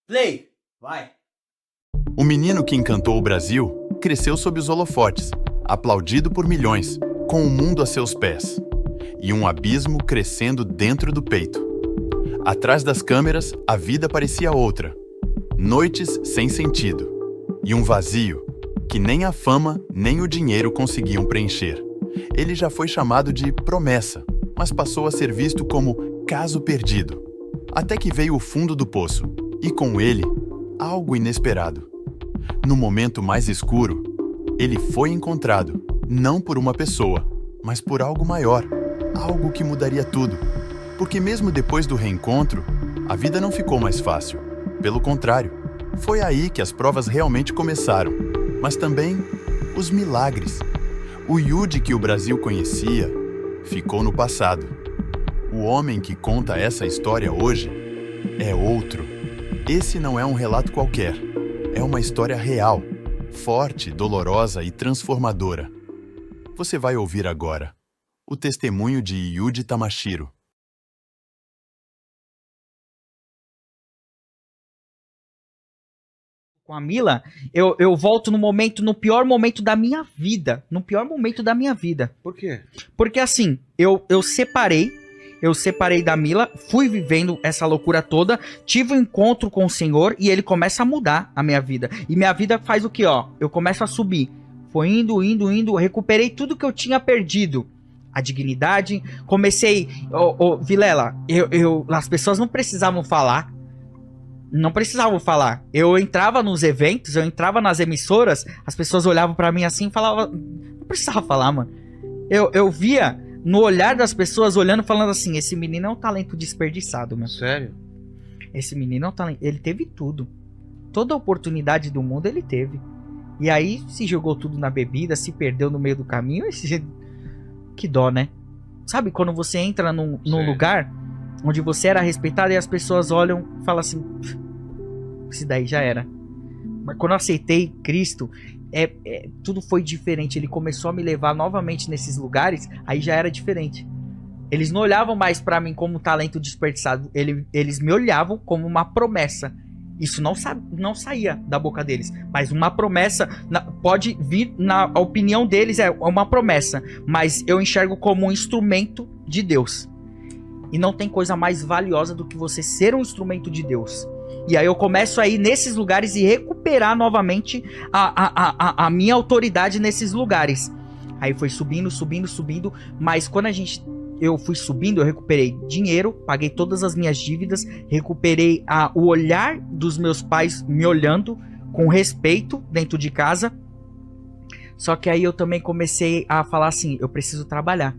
Play! Vai! O menino que encantou o Brasil cresceu sob os holofotes, aplaudido por milhões, com o mundo a seus pés. E um abismo crescendo dentro do peito. Atrás das câmeras, a vida parecia outra. Noites sem sentido. E um vazio que nem a fama nem o dinheiro conseguiam preencher. Ele já foi chamado de promessa, mas passou a ser visto como caso perdido. Até que veio o fundo do poço, e com ele, algo inesperado. No momento mais escuro, ele foi encontrado, não por uma pessoa, mas por algo maior, algo que mudaria tudo. Porque mesmo depois do reencontro, a vida não ficou mais fácil. Pelo contrário, foi aí que as provas realmente começaram, mas também os milagres. O Yudi que o Brasil conhecia ficou no passado. O homem que conta essa história hoje é outro. Esse não é um relato qualquer. É uma história real, forte, dolorosa e transformadora. Você vai ouvir agora o testemunho de Yudi Tamashiro. Com a Mila, eu volto no pior momento da minha vida. No pior momento da minha vida. Por quê? Porque assim, eu separei da Mila, fui vivendo essa loucura toda, tive um encontro com o Senhor e ele começa a mudar a minha vida. E minha vida faz o quê, ó? Eu começo a subir. Foi indo, recuperei tudo que eu tinha perdido. A dignidade, comecei... Vilela, as pessoas não precisavam falar. Não precisavam falar. Eu entrava nos eventos, eu entrava nas emissoras, as pessoas olhavam pra mim assim e falavam... Não precisava falar, mano. Eu via no olhar das pessoas olhando, falando assim, esse menino é um talento desperdiçado, meu. Sério? Esse menino é um talento... Ele teve tudo. Toda a oportunidade do mundo ele teve. E aí se jogou tudo na bebida, se perdeu no meio do caminho. Que dó, né? Sabe quando você entra num lugar onde você era respeitado e as pessoas olham e falam assim... Esse daí já era. Mas quando eu aceitei Cristo, tudo foi diferente. Ele começou a me levar novamente nesses lugares, aí já era diferente. Eles não olhavam mais pra mim como um talento desperdiçado. Eles me olhavam como uma promessa. Isso não saía da boca deles. Mas uma promessa pode vir, na opinião deles, é uma promessa. Mas eu enxergo como um instrumento de Deus. E não tem coisa mais valiosa do que você ser um instrumento de Deus. E aí eu começo a ir nesses lugares e recuperar novamente a minha autoridade nesses lugares. Aí foi subindo. Mas quando eu fui subindo, eu recuperei dinheiro, paguei todas as minhas dívidas, recuperei o olhar dos meus pais me olhando com respeito dentro de casa. Só que aí eu também comecei a falar assim, eu preciso trabalhar.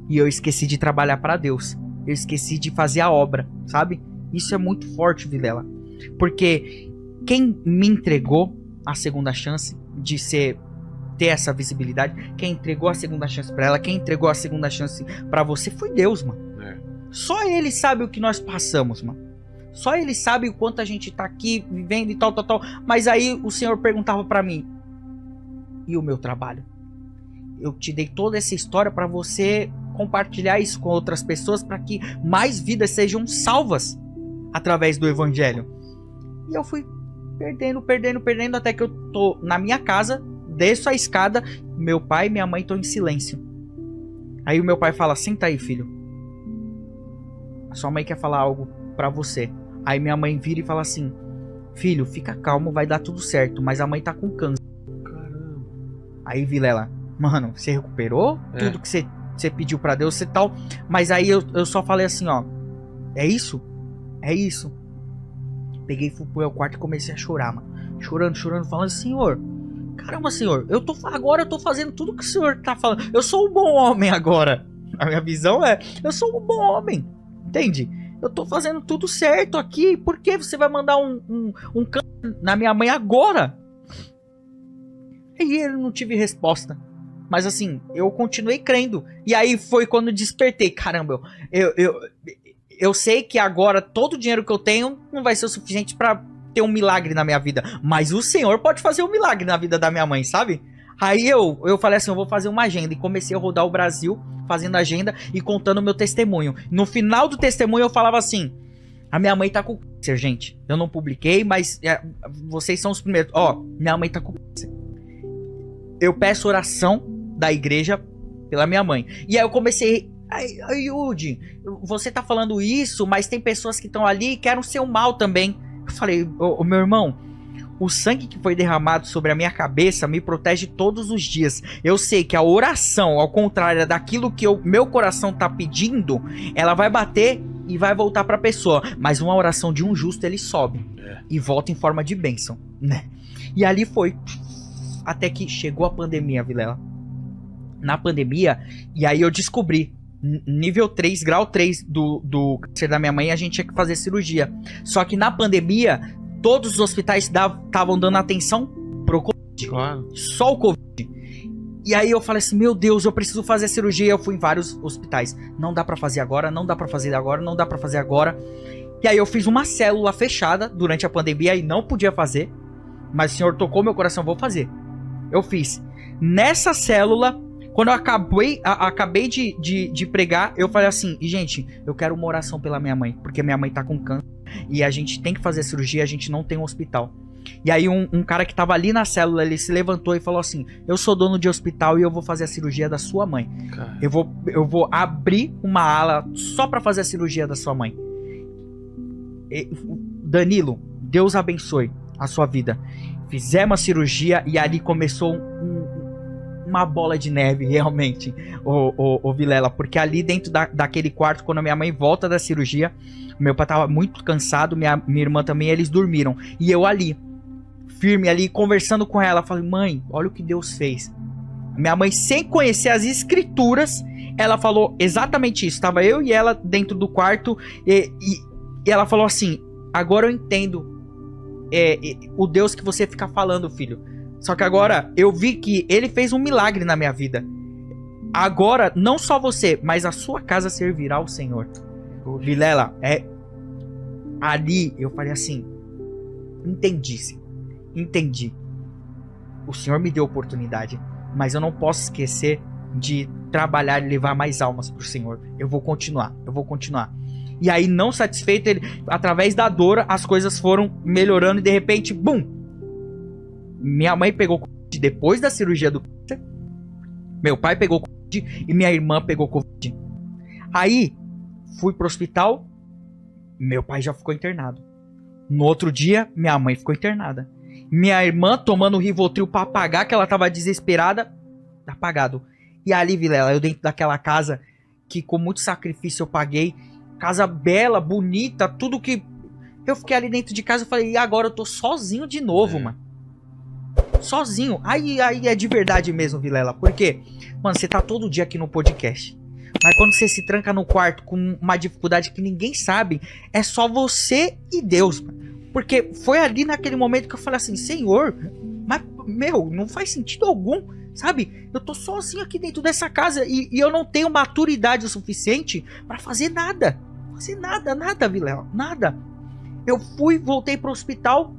E eu esqueci de trabalhar para Deus. Eu esqueci de fazer a obra, sabe? Isso é muito forte, Vilela. Porque quem me entregou a segunda chance de ter essa visibilidade, quem entregou a segunda chance pra ela, quem entregou a segunda chance pra você foi Deus, mano. Só Ele sabe o que nós passamos, mano. Só Ele sabe o quanto a gente tá aqui vivendo e tal. Mas aí o Senhor perguntava pra mim, e o meu trabalho? Eu te dei toda essa história pra você compartilhar isso com outras pessoas, para que mais vidas sejam salvas através do evangelho. E eu fui perdendo, até que eu tô na minha casa, desço a escada, meu pai e minha mãe estão em silêncio. Aí o meu pai fala, senta aí, filho. A sua mãe quer falar algo pra você. Aí minha mãe vira e fala assim, filho, fica calmo, vai dar tudo certo, mas a mãe tá com câncer. Caramba. Aí, Vilela, mano, você recuperou tudo que você pediu pra Deus e tal. Mas aí eu só falei assim, ó, é isso? É isso. Peguei, fui pro meu quarto e comecei a chorar, mano. Chorando, falando, Senhor, caramba, Senhor, agora eu tô fazendo tudo que o Senhor tá falando. Eu sou um bom homem agora. A minha visão eu sou um bom homem. Entende? Eu tô fazendo tudo certo aqui. Por que você vai mandar um câncer na minha mãe agora? E eu não tive resposta. Mas assim, eu continuei crendo. E aí foi quando eu despertei. Caramba, eu sei que agora todo o dinheiro que eu tenho não vai ser o suficiente pra ter um milagre na minha vida. Mas o Senhor pode fazer um milagre na vida da minha mãe, sabe? Aí eu falei assim, eu vou fazer uma agenda. E comecei a rodar o Brasil, fazendo agenda e contando o meu testemunho. No final do testemunho eu falava assim, A minha mãe tá com câncer, gente. Eu não publiquei, mas vocês são os primeiros. Ó, minha mãe tá com câncer. Eu peço oração da igreja pela minha mãe. E aí eu comecei... Ai, Yudi, você tá falando isso, mas tem pessoas que estão ali e querem o seu mal também. Eu falei, ô meu irmão, o sangue que foi derramado sobre a minha cabeça me protege todos os dias. Eu sei que a oração, ao contrário daquilo que meu coração tá pedindo, ela vai bater e vai voltar pra pessoa. Mas uma oração de um justo, ele sobe e volta em forma de bênção, né? E ali foi. Até que chegou a pandemia, Vilela. Na pandemia, e aí eu descobri, nível 3, grau 3 do câncer da minha mãe, a gente tinha que fazer cirurgia. Só que na pandemia, todos os hospitais estavam dando atenção pro Covid. Claro. Só o Covid. E aí eu falei assim, meu Deus, eu preciso fazer cirurgia. Eu fui em vários hospitais. Não dá pra fazer agora, não dá pra fazer agora, não dá pra fazer agora. E aí eu fiz uma célula fechada durante a pandemia e não podia fazer. Mas o Senhor tocou meu coração, vou fazer. Eu fiz. Nessa célula, quando eu acabei de pregar, eu falei assim, gente, eu quero uma oração pela minha mãe, porque minha mãe tá com câncer e a gente tem que fazer cirurgia, a gente não tem um hospital. E aí um cara que tava ali na célula, ele se levantou e falou assim, eu sou dono de hospital e eu vou fazer a cirurgia da sua mãe. Eu vou abrir uma ala só pra fazer a cirurgia da sua mãe. Danilo, Deus abençoe a sua vida. Fizemos a cirurgia e ali começou uma bola de neve, realmente, o Vilela, porque ali dentro daquele quarto, quando a minha mãe volta da cirurgia, meu pai tava muito cansado, minha irmã também, eles dormiram, e eu ali, firme ali, conversando com ela, falei, mãe, olha o que Deus fez. Minha mãe, sem conhecer as escrituras, ela falou exatamente isso, tava eu e ela dentro do quarto, e ela falou assim, agora eu entendo o Deus que você fica falando, filho. Só que agora eu vi que ele fez um milagre na minha vida. Agora, não só você, mas a sua casa servirá ao Senhor. Vilela, ali eu falei assim, entendi. O Senhor me deu oportunidade, mas eu não posso esquecer de trabalhar e levar mais almas pro Senhor. Eu vou continuar. E aí, não satisfeito, através da dor, as coisas foram melhorando e de repente, bum! Minha mãe pegou Covid depois da cirurgia do câncer. Meu pai pegou Covid e minha irmã pegou Covid. Aí, fui pro hospital. Meu pai já ficou internado. No outro dia, minha mãe ficou internada. Minha irmã tomando Rivotril pra apagar, que ela tava desesperada. Apagado. E ali, Vilela, eu dentro daquela casa que com muito sacrifício eu paguei. Casa bela, bonita, tudo que... Eu fiquei ali dentro de casa e falei, e agora eu tô sozinho de novo, mano. Sozinho. Aí é de verdade mesmo, Vilela. Porque, mano, você tá todo dia aqui no podcast. Mas quando você se tranca no quarto com uma dificuldade que ninguém sabe, é só você e Deus, mano. Porque foi ali naquele momento que eu falei assim, Senhor, mas, meu, não faz sentido algum, sabe? Eu tô sozinho aqui dentro dessa casa e eu não tenho maturidade o suficiente pra fazer nada. Nada, Vilela, nada. Eu voltei pro hospital.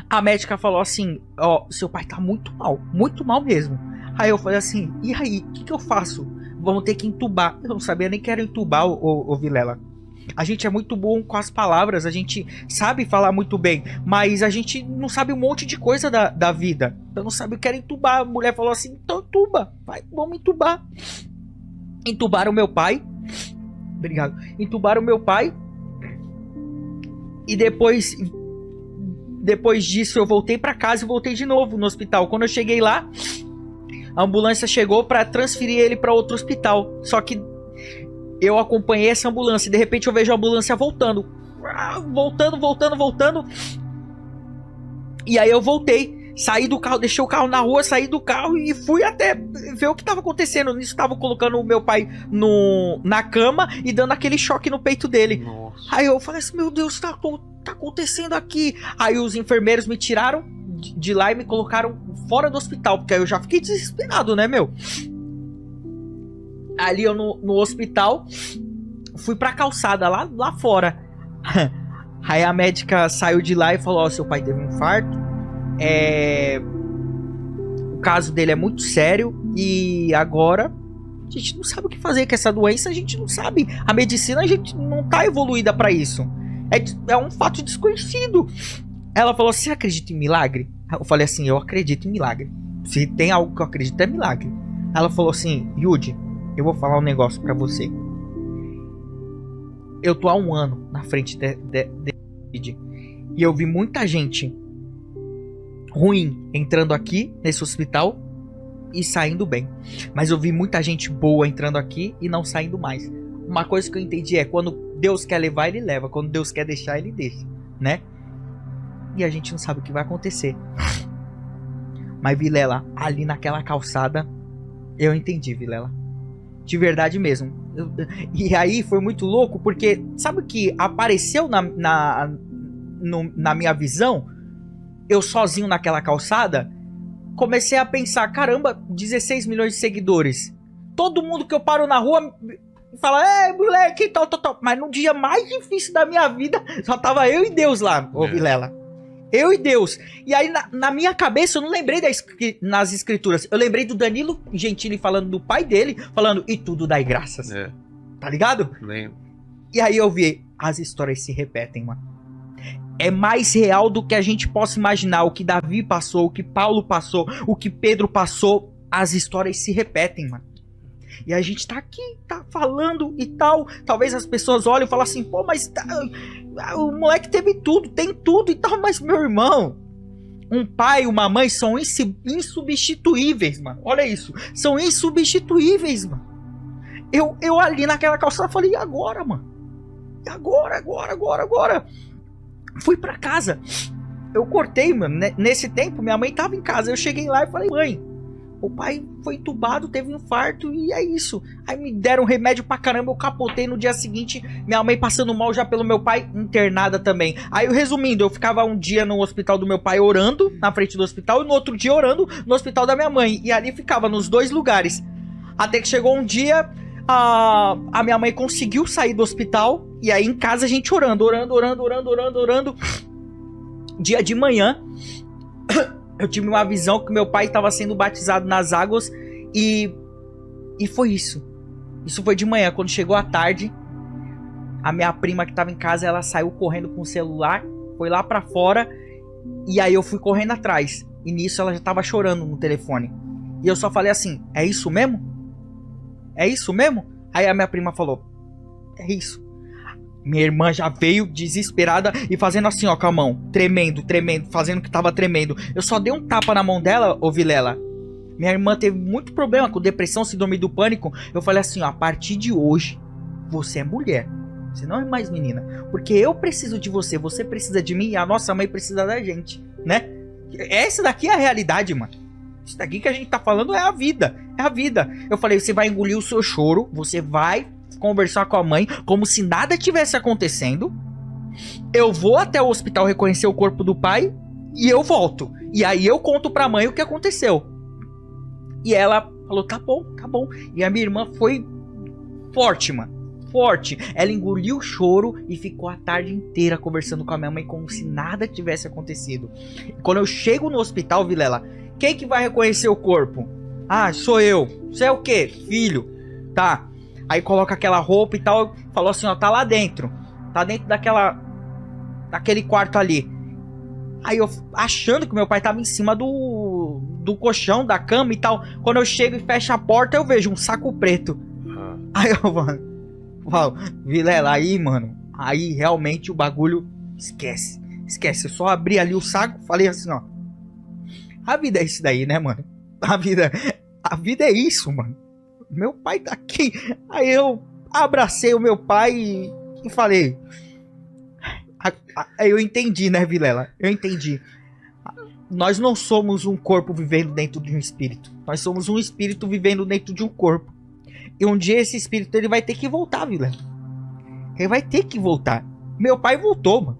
A médica falou assim, ó, seu pai tá muito mal mesmo. Aí eu falei assim, e aí, o que eu faço? Vamos ter que entubar. Eu não sabia nem que era entubar, o Vilela. A gente é muito bom com as palavras, a gente sabe falar muito bem, mas a gente não sabe um monte de coisa da vida. Eu não sabia o que era entubar. A mulher falou assim, então entuba, vai, vamos entubar. Entubaram meu pai. Obrigado. Entubaram meu pai. E depois disso eu voltei pra casa e voltei de novo no hospital. Quando eu cheguei lá, a ambulância chegou pra transferir ele pra outro hospital. Só que eu acompanhei essa ambulância e de repente eu vejo a ambulância voltando. Voltando. E aí eu voltei, saí do carro, deixei o carro na rua, saí do carro e fui até ver o que tava acontecendo. Nisso estavam colocando o meu pai na cama e dando aquele choque no peito dele. Nossa. Aí eu falei assim, meu Deus, tá acontecendo aqui? Aí os enfermeiros me tiraram de lá e me colocaram fora do hospital, porque aí eu já fiquei desesperado, né, meu? Ali eu no hospital, fui pra calçada lá fora. Aí a médica saiu de lá e falou, ó, seu pai teve um infarto, o caso dele é muito sério e agora A gente não sabe o que fazer com essa doença, a gente não sabe. A medicina, a gente não tá evoluída pra isso. É um fato desconhecido. Ela falou, você acredita em milagre? Eu falei assim, eu acredito em milagre. Se tem algo que eu acredito, é milagre. Ela falou assim, Yudi, eu vou falar um negócio pra você. Eu tô há 1 ano na frente de Covid. E eu vi muita gente ruim entrando aqui nesse hospital e saindo bem. Mas eu vi muita gente boa entrando aqui e não saindo mais. Uma coisa que eu entendi é, quando Deus quer levar, ele leva. Quando Deus quer deixar, ele deixa, né? E a gente não sabe o que vai acontecer. Mas, Vilela, ali naquela calçada, eu entendi, Vilela. De verdade mesmo. E aí foi muito louco, porque sabe o que apareceu na minha visão? Eu sozinho naquela calçada, comecei a pensar, caramba, 16 milhões de seguidores. Todo mundo que eu paro na rua fala, moleque, tal. Mas no dia mais difícil da minha vida, só tava eu e Deus lá, ô Vilela. Eu e Deus. E aí, na minha cabeça, eu não lembrei nas escrituras. Eu lembrei do Danilo Gentili falando do pai dele, falando, e tudo dai graças. Tá ligado? Lembro. E aí eu vi, as histórias se repetem, mano. É mais real do que a gente possa imaginar. O que Davi passou, o que Paulo passou, o que Pedro passou. As histórias se repetem, mano. E a gente tá aqui, tá falando e tal. Talvez as pessoas olhem e falem assim, pô, mas o moleque teve tudo, tem tudo e tal. Mas, meu irmão, um pai e uma mãe são insubstituíveis, mano. Olha isso, são insubstituíveis, mano. Eu ali naquela calçada falei, e agora, mano? E agora? Fui pra casa. Eu cortei, mano. Nesse tempo, minha mãe tava em casa. Eu cheguei lá e falei, mãe, o pai foi entubado, teve um infarto e é isso. Aí me deram remédio pra caramba, eu capotei no dia seguinte. Minha mãe passando mal já pelo meu pai, internada também. Aí, resumindo, eu ficava um dia no hospital do meu pai orando, na frente do hospital, e no outro dia orando no hospital da minha mãe. E ali ficava nos 2 lugares. Até que chegou um dia, a minha mãe conseguiu sair do hospital. E aí em casa a gente orando. Dia de manhã, eu tive uma visão que meu pai estava sendo batizado nas águas e foi isso. Isso foi de manhã. Quando chegou a tarde, a minha prima que estava em casa, ela saiu correndo com o celular, foi lá pra fora e aí eu fui correndo atrás. E nisso ela já estava chorando no telefone. E eu só falei assim, é isso mesmo? É isso mesmo? Aí a minha prima falou, é isso. Minha irmã já veio desesperada e fazendo assim, ó, com a mão. Tremendo, fazendo que tava tremendo. Eu só dei um tapa na mão dela, ô Vilela. Minha irmã teve muito problema com depressão, síndrome do pânico. Eu falei assim, ó, a partir de hoje, você é mulher. Você não é mais menina. Porque eu preciso de você, você precisa de mim e a nossa mãe precisa da gente, né? Essa daqui é a realidade, mano. Isso daqui que a gente tá falando é a vida. É a vida. Eu falei, você vai engolir o seu choro, você vai conversar com a mãe como se nada tivesse acontecendo. Eu vou até o hospital reconhecer o corpo do pai e eu volto. E aí eu conto pra mãe o que aconteceu. E ela falou, tá bom. E a minha irmã foi forte, mano. Forte. Ela engoliu o choro e ficou a tarde inteira conversando com a minha mãe como se nada tivesse acontecido. Quando eu chego no hospital, Vilela, quem que vai reconhecer o corpo? Ah, sou eu. Você é o quê? Filho. Tá. Aí coloca aquela roupa e tal. Falou assim, ó, tá lá dentro. Tá dentro daquele quarto ali. Aí eu achando que meu pai tava em cima do colchão, da cama e tal. Quando eu chego e fecho a porta, eu vejo um saco preto. Aí eu falo, Vilela, aí, mano. Aí realmente o bagulho esquece. Eu só abri ali o saco, falei assim, ó. A vida é isso daí, né, mano? A vida é isso, mano. Meu pai tá aqui. Aí eu abracei o meu pai e falei. Aí eu entendi, né, Vilela? Eu entendi. Nós não somos um corpo vivendo dentro de um espírito. Nós somos um espírito vivendo dentro de um corpo. E um dia esse espírito ele vai ter que voltar, Vilela. Ele vai ter que voltar. Meu pai voltou, mano.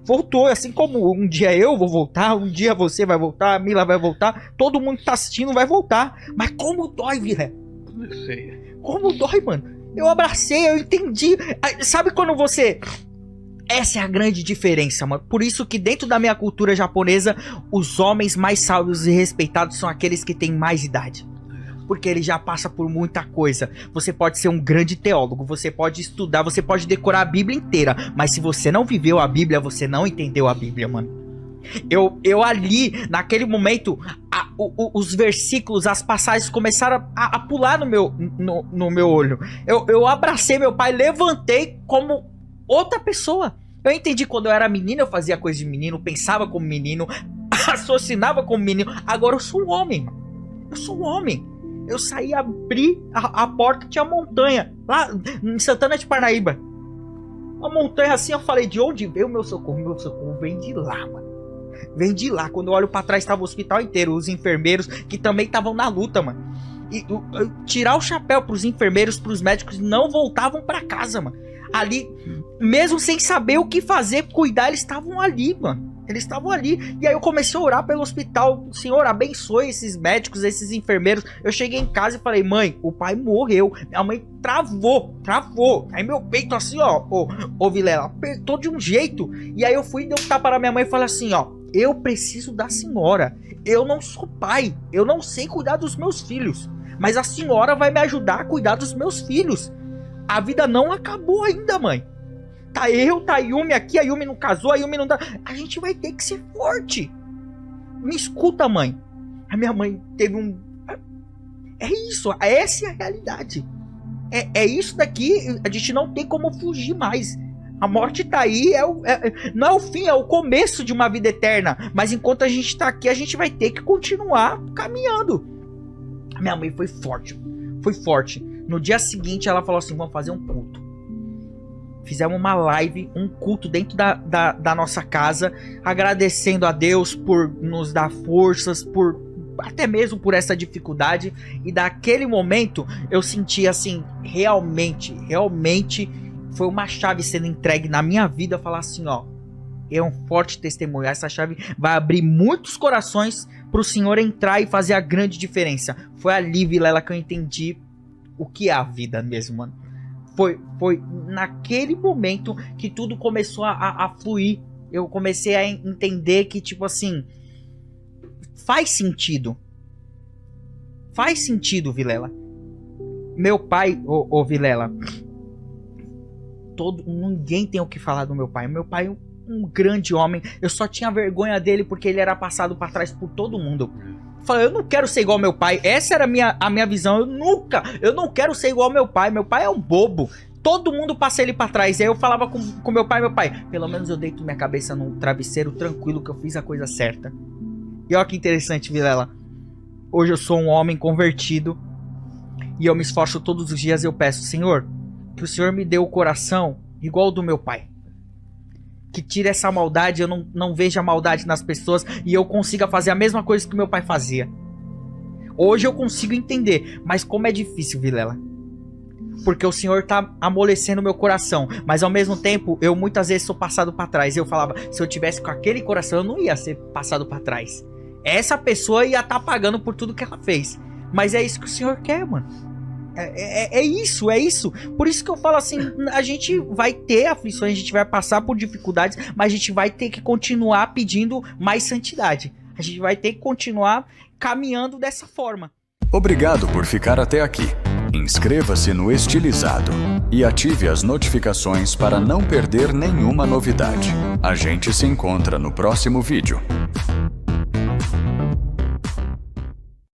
Voltou, assim como um dia eu vou voltar, um dia você vai voltar, a Mila vai voltar, todo mundo que tá assistindo vai voltar. Mas como dói, Vilela? Como dói, mano. Eu abracei, eu entendi. Sabe quando você... Essa é a grande diferença, mano. Por isso que dentro da minha cultura japonesa, os homens mais sábios e respeitados são aqueles que têm mais idade. porque ele já passa por muita coisa. Você pode ser um grande teólogo, você pode estudar, você pode decorar a Bíblia inteira, mas se você não viveu a Bíblia, você não entendeu a Bíblia, mano. Eu ali, naquele momento, os versículos, as passagens começaram a pular no meu olho. Eu abracei meu pai, levantei como outra pessoa. Eu entendi, quando eu era menino, eu fazia coisa de menino, pensava como menino, raciocinava como menino. Agora eu sou um homem, mano. Eu sou um homem. Eu saí, abri a porta, tinha montanha, lá em Santana de Parnaíba. Uma montanha assim, eu falei, de onde veio o meu socorro? Meu socorro vem de lá, mano. Vem de lá. Quando eu olho pra trás, tava o hospital inteiro, os enfermeiros que também estavam na luta, mano. E tirar o chapéu pros enfermeiros, pros médicos, não voltavam pra casa, mano. Ali, mesmo sem saber o que fazer, cuidar, eles estavam ali, mano. Eles estavam ali. E aí eu comecei a orar pelo hospital. Senhor, abençoe esses médicos, esses enfermeiros. Eu cheguei em casa e falei, mãe, o pai morreu. Minha mãe travou. Aí meu peito assim, ó, Vilela, apertou de um jeito. E aí eu fui e dei um tapa na minha mãe e falei assim, ó, eu preciso da senhora. Eu não sou pai. Eu não sei cuidar dos meus filhos. Mas a senhora vai me ajudar a cuidar dos meus filhos. A vida não acabou ainda, mãe. Tá a Yumi aqui, a Yumi não casou, a Yumi não dá. A gente vai ter que ser forte. Me escuta, mãe. A minha mãe teve um... É isso, essa é a realidade. É isso daqui, a gente não tem como fugir mais. A morte tá aí, não é o fim, é o começo de uma vida eterna. Mas enquanto a gente tá aqui, a gente vai ter que continuar caminhando. A minha mãe foi forte. Foi forte. No dia seguinte, ela falou assim, vamos fazer um culto. Fizemos uma live, um culto dentro da nossa casa, agradecendo a Deus por nos dar forças, até mesmo por essa dificuldade. E daquele momento eu senti assim, realmente foi uma chave sendo entregue na minha vida, falar assim, ó, é um forte testemunho. Essa chave vai abrir muitos corações para o Senhor entrar e fazer a grande diferença. Foi ali, Vilela, que eu entendi o que é a vida mesmo, mano. Foi naquele momento que tudo começou a fluir. Eu comecei a entender que, tipo assim, faz sentido. Faz sentido, Vilela. Meu pai, ô Vilela, ninguém tem o que falar do meu pai. Meu pai é um grande homem. Eu só tinha vergonha dele porque ele era passado pra trás por todo mundo. Falei, eu não quero ser igual ao meu pai. Essa era a minha visão. Eu não quero ser igual ao meu pai. Meu pai é um bobo. Todo mundo passa ele pra trás. E aí eu falava com meu pai, pelo menos eu deito minha cabeça num travesseiro tranquilo que eu fiz a coisa certa. E olha que interessante, Vilela. Hoje eu sou um homem convertido e eu me esforço todos os dias e eu peço, Senhor, que o Senhor me dê o coração igual ao do meu pai. Que tire essa maldade, eu não veja maldade nas pessoas e eu consiga fazer a mesma coisa que meu pai fazia. Hoje eu consigo entender, mas como é difícil, Vilela. Porque o Senhor tá amolecendo meu coração, mas ao mesmo tempo eu muitas vezes sou passado para trás. Eu falava, se eu tivesse com aquele coração eu não ia ser passado para trás. Essa pessoa ia estar pagando por tudo que ela fez. Mas é isso que o Senhor quer, mano. É isso. Por isso que eu falo assim, a gente vai ter aflições, a gente vai passar por dificuldades, mas a gente vai ter que continuar pedindo mais santidade. A gente vai ter que continuar caminhando dessa forma. Obrigado por ficar até aqui. Inscreva-se no Estilizado e ative as notificações para não perder nenhuma novidade. A gente se encontra no próximo vídeo.